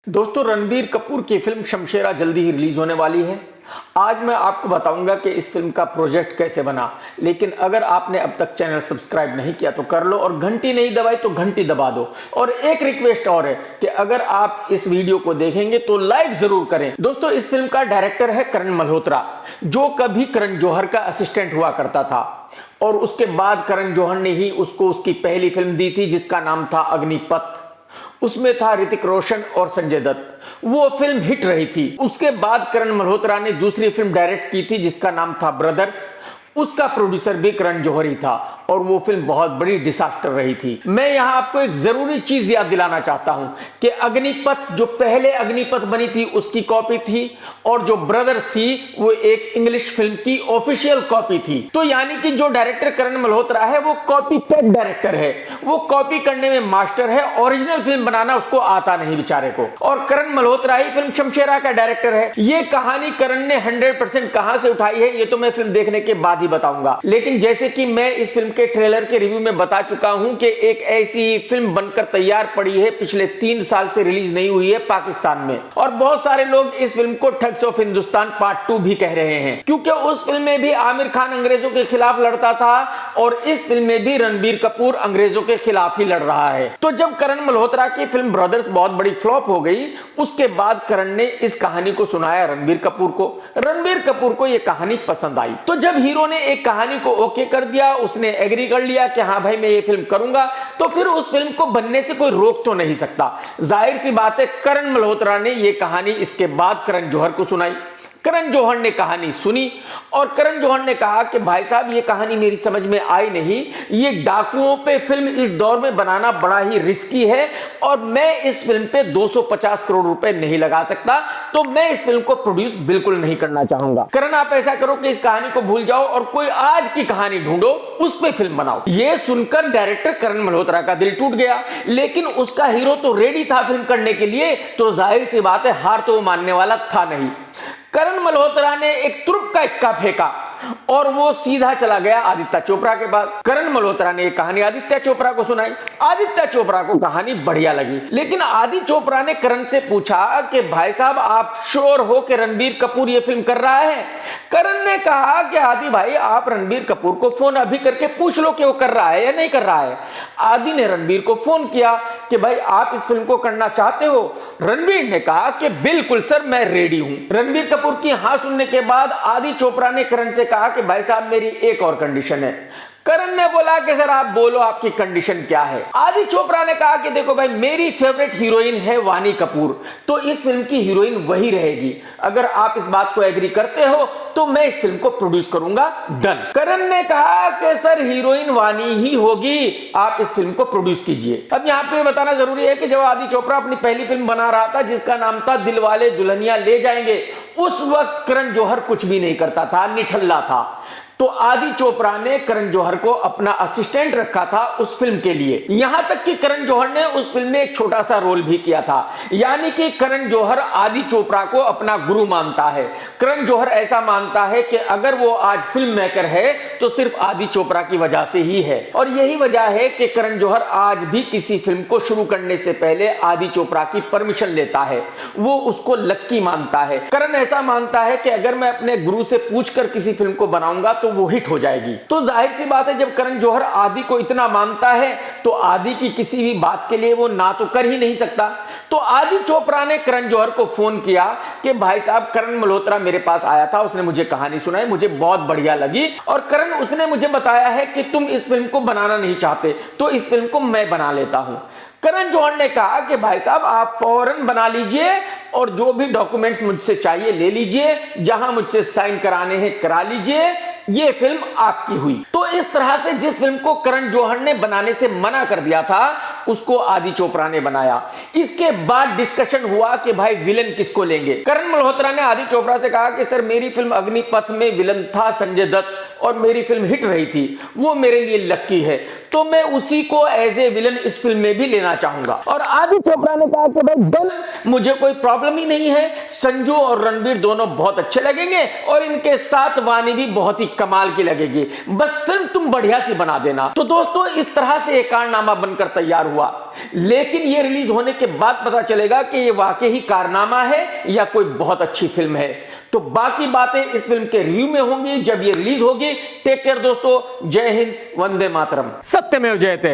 दोस्तों, रणबीर कपूर की फिल्म शमशेरा जल्दी ही रिलीज होने वाली है। आज मैं आपको बताऊंगा कि इस फिल्म का प्रोजेक्ट कैसे बना। लेकिन अगर आपने अब तक चैनल सब्सक्राइब नहीं किया तो कर लो, और घंटी नहीं दबाई तो घंटी दबा दो। और एक रिक्वेस्ट और है कि अगर आप इस वीडियो को देखेंगे तो लाइक जरूर करें। दोस्तों, इस फिल्म का डायरेक्टर है करण मल्होत्रा, जो कभी करण जौहर का असिस्टेंट हुआ करता था, और उसके बाद करण जौहर ने ही उसको उसकी पहली फिल्म दी थी जिसका नाम था अग्निपथ। उसमें था ऋतिक रोशन और संजय दत्त। वो फिल्म हिट रही थी। उसके बाद करण मल्होत्रा ने दूसरी फिल्म डायरेक्ट की थी जिसका नाम था ब्रदर्स। उसका प्रोड्यूसर भी करण जौहर ही था, और वो फिल्म बहुत बड़ी डिसास्टर रही थी। मैं यहां आपको एक जरूरी चीज याद दिलाना चाहता हूं कि अग्निपथ जो पहले अग्निपथ बनी थी उसकी कॉपी थी, और जो ब्रदर्स थी वो एक इंग्लिश फिल्म की ऑफिशियल कॉपी थी। तो यानी कि जो डायरेक्टर करण मल्होत्रा है वो कॉपी पेस्ट डायरेक्टर है। वो कॉपी करने में मास्टर है, ओरिजिनल फिल्म बनाना उसको आता नहीं बेचारे को। और करण मल्होत्रा ही फिल्म शमशेरा का डायरेक्टर है। ये कहानी करण ने 100% कहां से उठाई है ये तो मैं फिल्म देखने के बाद ही बताऊंगा। लेकिन जैसे कि मैं इस फिल्म के ट्रेलर के रिव्यू में बता चुका हूं कि एक ऐसी फिल्म बनकर तैयार पड़ी है, पिछले 3 साल से रिलीज नहीं हुई है पाकिस्तान में। और बहुत सारे लोग इस फिल्म को ठग्स ऑफ हिंदुस्तान पार्ट 2 भी कह रहे हैं, क्योंकि उस फिल्म में भी आमिर खान अंग्रेजों के खिलाफ लड़ता था, और इस फिल्म में भी रणबीर कपूर अंग्रेजों के खिलाफ ही लड़ रहा है। तो जब करण मल्होत्रा की फिल्म ब्रदर्स बहुत बड़ी फ्लॉप हो गई, उसके बाद करण ने इस कहानी को सुनाया रणबीर कपूर को। रणबीर कपूर को यह कहानी पसंद आई। तो जब हीरो ने एक कहानी को ओके कर दिया, उसने एग्री कर लिया कि हाँ भाई मैं ये फिल्म करूंगा, तो फिर उस फिल्म को बनने से कोई रोक तो नहीं सकता। जाहिर सी बात है, करण मल्होत्रा ने ये कहानी इसके बाद करण जौहर को सुनाई। करण जौहर ने कहानी सुनी, और करण जौहर ने कहा कि भाई साहब ये कहानी मेरी समझ में आई नहीं, ये डाकुओं पे फिल्म इस दौर में बनाना बड़ा ही रिस्की है, और मैं इस फिल्म पे 250 करोड़ रुपए नहीं लगा सकता, तो मैं इस फिल्म को प्रोड्यूस बिल्कुल नहीं करना चाहूंगा। करण, आप ऐसा करो कि इस कहानी को भूल जाओ और कोई आज की कहानी ढूंढो, उस पे फिल्म बनाओ। ये सुनकर डायरेक्टर करण मल्होत्रा का दिल टूट गया, लेकिन उसका हीरो तो रेडी था फिल्म करने के लिए, तो जाहिर सी बात है हार तो वो मानने वाला था नहीं। करण मल्होत्रा ने एक तुरुप का इक्का फेंका और वो सीधा चला गया आदित्य चोपड़ा के पास। करण मल्होत्रा ने एक कहानी आदित्य चोपड़ा को सुनाई। आदित्य चोपड़ा को कहानी बढ़िया लगी, लेकिन आदि चोपड़ा ने करण से पूछा कि भाई साहब आप श्योर हो कि रणबीर कपूर ये फिल्म कर रहा है? करण ने कहा कि आदि भाई आप रणबीर कपूर को फोन अभी करके पूछ लो कि वो कर रहा है या नहीं कर रहा है। आदि ने रणबीर को फोन किया कि भाई आप इस फिल्म को करना चाहते हो? रणबीर ने कहा कि बिल्कुल सर, मैं रेडी हूं। रणबीर कपूर की हां सुनने के बाद आदि चोपड़ा ने करण से कहा कि भाई साहब मेरी एक और कंडीशन है। करण ने बोला कि सर आप बोलो आपकी कंडीशन क्या है। आदि चोपड़ा ने कहा कि देखो भाई, मेरी फेवरेट हीरोइन है वानी कपूर, तो इस फिल्म की हीरोइन वही रहेगी। अगर आप इस बात को एग्री करते हो तो मैं इस फिल्म को प्रोड्यूस करूंगा, डन। करण ने कहा कि सर हीरोइन वानी ही होगी, आप इस फिल्म को प्रोड्यूस कीजिए। अब यहां पे बताना जरूरी है कि जब आदि चोपड़ा अपनी पहली फिल्म बना रहा था जिसका नाम था दिलवाले दुल्हनिया ले जाएंगे, उस वक्त करण जौहर कुछ भी नहीं करता था, निठल्ला था। तो आदि चोपड़ा ने करण जौहर को अपना असिस्टेंट रखा था उस फिल्म के लिए। यहां तक कि करण जौहर ने उस फिल्म में एक छोटा सा रोल भी किया था। यानी कि करण जौहर आदि चोपड़ा को अपना गुरु मानता है। करण जौहर ऐसा मानता है कि अगर वो आज फिल्म मेकर है तो सिर्फ आदि चोपड़ा की वजह से ही है। और यही वजह है कि करण जौहर आज भी किसी फिल्म को शुरू करने से पहले आदि चोपड़ा की परमिशन लेता है। वो उसको लक्की मानता है। करण ऐसा मानता है कि अगर मैं अपने गुरु से पूछकर किसी फिल्म को बनाऊंगा तो वो हिट हो जाएगी। तो जाहिर सी बात है, जब करण जौहर आदि को इतना मानता है तो आदि की किसी भी बात के लिए वो ना तो कर ही नहीं सकता। तो आदि चोपड़ा ने करण जौहर को फोन किया कि भाई साहब करण मल्होत्रा मेरे पास आया था, उसने मुझे कहानी सुनाई, मुझे बहुत बढ़िया लगी, और करण उसने मुझे बताया है कि तुम इस फिल्म को बनाना नहीं चाहते, तो इस फिल्म को मैं बना लेता हूं। करण जौहर ने कहा कि भाई साहब आप फौरन बना लीजिए, और जो भी डॉक्यूमेंट्स मुझसे चाहिए ले लीजिए, जहां मुझसे साइन कराने हैं करा लीजिए, ये फिल्म आपकी हुई। तो इस तरह से जिस फिल्म को करण जौहर ने बनाने से मना कर दिया था उसको आदि चोपड़ा ने बनाया। इसके बाद डिस्कशन हुआ कि भाई विलन किसको लेंगे। करण मल्होत्रा ने आदि चोपड़ा से कहा कि सर मेरी फिल्म अग्निपथ में विलन था संजय दत्त, और मेरी फिल्म हिट रही थी, वो मेरे लिए लक्की है, तो मैं उसी को एज ए विलन इस फिल्म में भी लेना चाहूंगा। और आदि चोपड़ा ने कहा कि भाई डन, मुझे कोई प्रॉब्लम ही नहीं है, संजू और रणबीर दोनों बहुत अच्छे लगेंगे, और इनके साथ वानी भी बहुत ही कमाल की लगेगी, बस फिल्म तुम बढ़िया सी बना देना। तो दोस्तों, इस तरह से एक कारनामा बनकर तैयार हुआ, लेकिन ये रिलीज होने के बाद पता चलेगा कि ये वाकई ही कारनामा है या कोई बहुत अच्छी फिल्म है। तो बाकी बातें इस फिल्म के रिव्यू में होंगी जब ये रिलीज होगी। टेक केयर दोस्तों, जय हिंद, वंदे मातरम, सत्यमेव जयते।